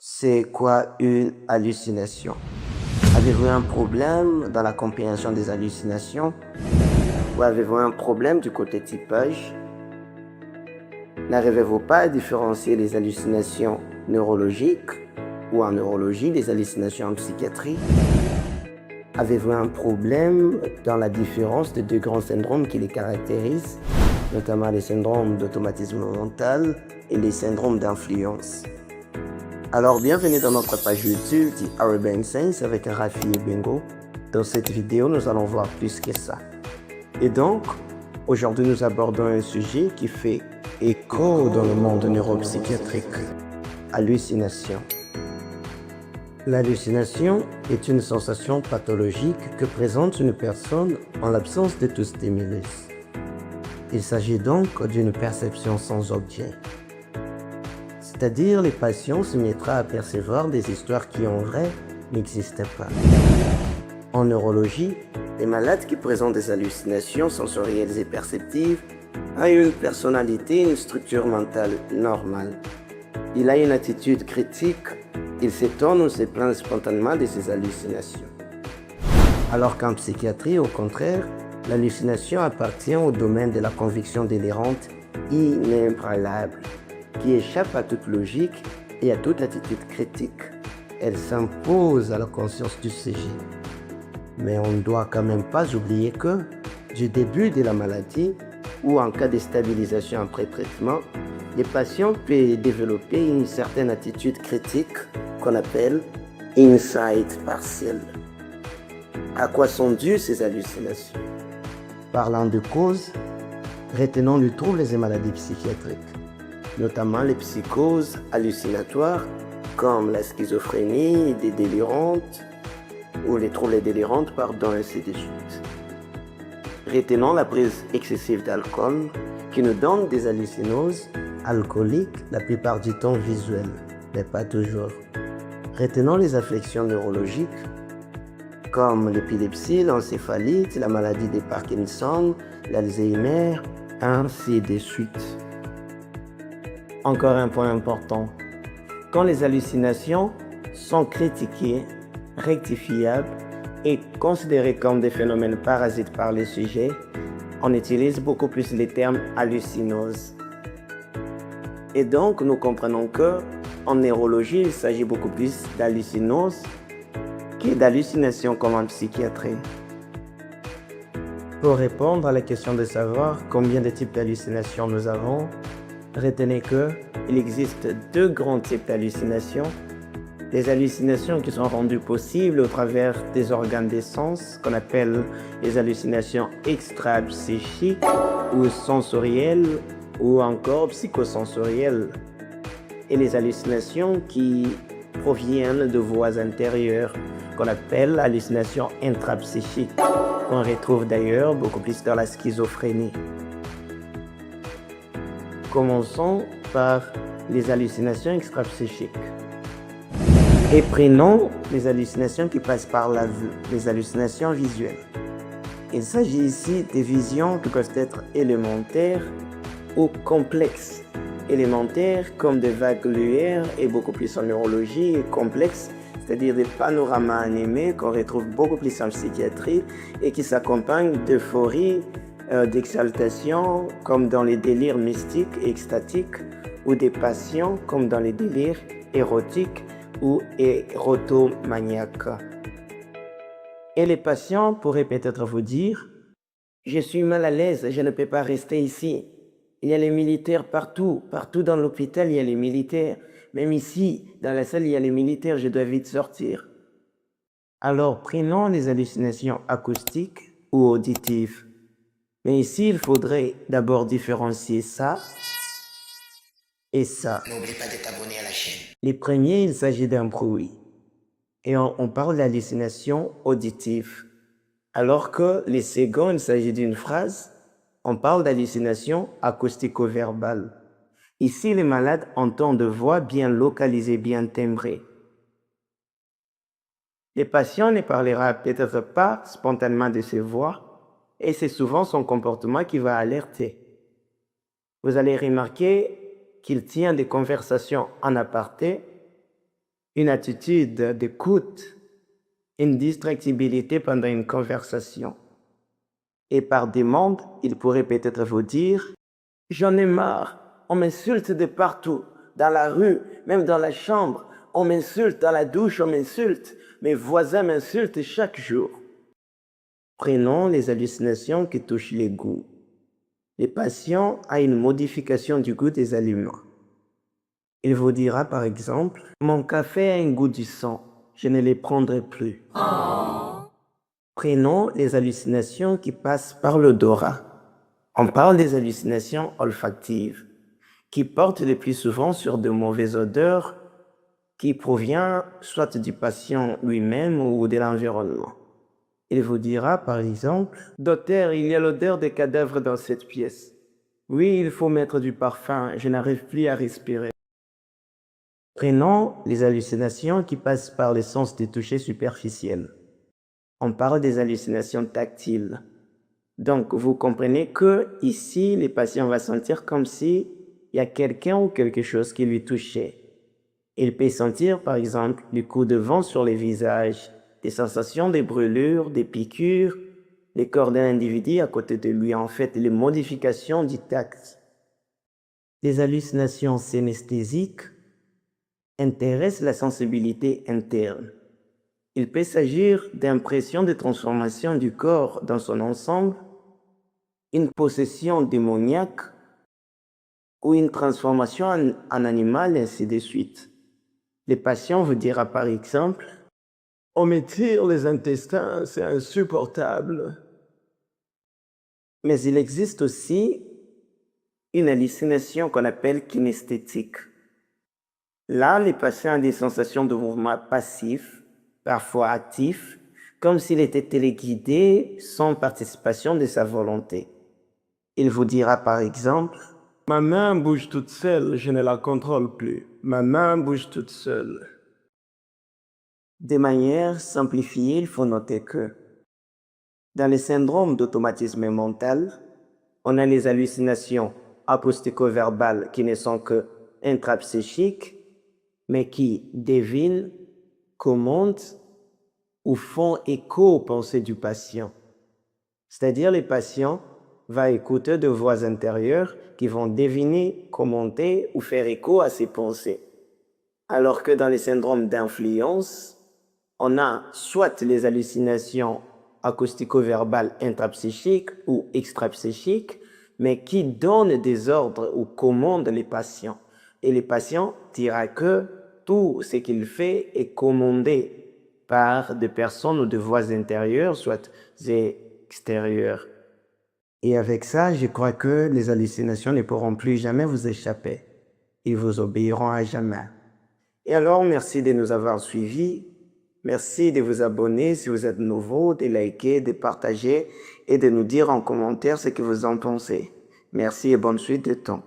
C'est quoi une hallucination? Avez-vous un problème dans la compréhension des hallucinations? Ou avez-vous un problème du côté typage? N'arrivez-vous pas à différencier les hallucinations neurologiques ou en neurologie des hallucinations en psychiatrie? Avez-vous un problème dans la différence des deux grands syndromes qui les caractérisent, notamment les syndromes d'automatisme mental et les syndromes d'influence? Alors bienvenue dans notre page YouTube The Urban Sense avec Rafi et Bingo. Dans cette vidéo, nous allons voir plus que ça. Et donc, aujourd'hui nous abordons un sujet qui fait écho dans le monde neuropsychiatrique. Hallucination. L'hallucination est une sensation pathologique que présente une personne en l'absence de tout stimulus. Il s'agit donc d'une perception sans objet. C'est-à-dire les patients se mettra à percevoir des histoires qui en vrai n'existaient pas. En neurologie, les malades qui présentent des hallucinations sensorielles et perceptives ont une personnalité et une structure mentale normale. Il a une attitude critique, il s'étonne ou se plaint spontanément de ses hallucinations. Alors qu'en psychiatrie, au contraire, l'hallucination appartient au domaine de la conviction délirante inébranlable, qui échappe à toute logique et à toute attitude critique. Elle s'impose à la conscience du sujet. Mais on ne doit quand même pas oublier que, du début de la maladie ou en cas de stabilisation après traitement, les patients peuvent développer une certaine attitude critique qu'on appelle insight partiel. À quoi sont dues ces hallucinations? Parlant de causes, retenons les troubles et maladies psychiatriques, notamment les psychoses hallucinatoires comme la schizophrénie des délirantes ou les troubles délirantes, ainsi de suite. Retenons la prise excessive d'alcool qui nous donne des hallucinoses alcooliques la plupart du temps visuelles, mais pas toujours. Retenons les affections neurologiques comme l'épilepsie, l'encéphalite, la maladie de Parkinson, l'Alzheimer, ainsi de suite. Encore un point important, quand les hallucinations sont critiquées, rectifiables et considérées comme des phénomènes parasites par les sujets, on utilise beaucoup plus les termes hallucinose. Et donc, nous comprenons que en neurologie, il s'agit beaucoup plus d'hallucinose que d'hallucination comme en psychiatrie. Pour répondre à la question de savoir combien de types d'hallucinations nous avons, retenez qu'il existe deux grands types d'hallucinations. Des hallucinations qui sont rendues possibles au travers des organes des sens, qu'on appelle les hallucinations extra-psychiques ou sensorielles ou encore psychosensorielles. Et les hallucinations qui proviennent de voies intérieures, qu'on appelle hallucinations intrapsychiques, qu'on retrouve d'ailleurs beaucoup plus dans la schizophrénie. Commençons par les hallucinations extrapsychiques. Et prenons les hallucinations qui passent par la vue, les hallucinations visuelles. Il s'agit ici des visions qui peuvent être élémentaires ou complexes. Élémentaires comme des vagues lumières et beaucoup plus en neurologie, et complexes, c'est-à-dire des panoramas animés qu'on retrouve beaucoup plus en psychiatrie et qui s'accompagnent d'euphorie, d'exaltation comme dans les délires mystiques et extatiques ou des passions comme dans les délires érotiques ou érotomaniaques. Et les patients pourraient peut-être vous dire « Je suis mal à l'aise, je ne peux pas rester ici. Il y a les militaires partout, partout dans l'hôpital il y a les militaires. Même ici, dans la salle il y a les militaires, je dois vite sortir. » Alors prenons les hallucinations acoustiques ou auditives. Mais ici, il faudrait d'abord différencier ça et ça. N'oublie pas de t'abonner à la chaîne. Les premiers, il s'agit d'un bruit. Et on parle d'hallucination auditive. Alors que les seconds, il s'agit d'une phrase, on parle d'hallucination acoustico-verbale. Ici, les malades entendent de voix bien localisées, bien timbrées. Les patients ne parlera peut-être pas spontanément de ces voix, et c'est souvent son comportement qui va alerter. Vous allez remarquer qu'il tient des conversations en aparté une attitude d'écoute, une distractibilité pendant une conversation. Et par demande, il pourrait peut-être vous dire « J'en ai marre, on m'insulte de partout, dans la rue, même dans la chambre, on m'insulte, dans la douche, on m'insulte, mes voisins m'insultent chaque jour. » Prenons les hallucinations qui touchent les goûts. Les patients ont une modification du goût des aliments. Il vous dira par exemple « Mon café a un goût du sang, je ne les prendrai plus. » Prenons les hallucinations qui passent par l'odorat. On parle des hallucinations olfactives, qui portent le plus souvent sur de mauvaises odeurs qui proviennent soit du patient lui-même ou de l'environnement. Il vous dira par exemple « Docteur, il y a l'odeur des cadavres dans cette pièce. Oui, il faut mettre du parfum, je n'arrive plus à respirer. » Prenons les hallucinations qui passent par les sens des touchés superficiels. On parle des hallucinations tactiles. Donc, vous comprenez que ici, les patients vont sentir comme si il y a quelqu'un ou quelque chose qui lui touchait. Il peut sentir, par exemple, les coups de vent sur les visages, des sensations de brûlures, des piqûres, les corps d'un individu à côté de lui, en fait, les modifications du tact. Les hallucinations synesthésiques intéressent la sensibilité interne. Il peut s'agir d'impressions de transformation du corps dans son ensemble, une possession démoniaque ou une transformation en animal, et ainsi de suite. Le patient vous dira par exemple « On me tire les intestins, c'est insupportable. » Mais il existe aussi une hallucination qu'on appelle kinesthétique. Là, les patients ont des sensations de mouvement passif, parfois actif, comme s'il était téléguidé sans participation de sa volonté. Il vous dira par exemple « Ma main bouge toute seule, je ne la contrôle plus. Ma main bouge toute seule. » De manière simplifiée, il faut noter que dans les syndromes d'automatisme mental, on a les hallucinations acoustico-verbales qui ne sont que intrapsychiques, mais qui devinent, commentent ou font écho aux pensées du patient. C'est-à-dire les patients vont écouter de voix intérieures qui vont deviner, commenter ou faire écho à ses pensées. Alors que dans les syndromes d'influence, on a soit les hallucinations acoustico-verbales intrapsychiques ou extrapsychiques, mais qui donnent des ordres ou commandent les patients. Et les patients diront que tout ce qu'il fait est commandé par des personnes ou des voix intérieures, soit extérieures. Et avec ça, je crois que les hallucinations ne pourront plus jamais vous échapper. Ils vous obéiront à jamais. Et alors, merci de nous avoir suivis. Merci de vous abonner si vous êtes nouveau, de liker, de partager et de nous dire en commentaire ce que vous en pensez. Merci et bonne suite de temps.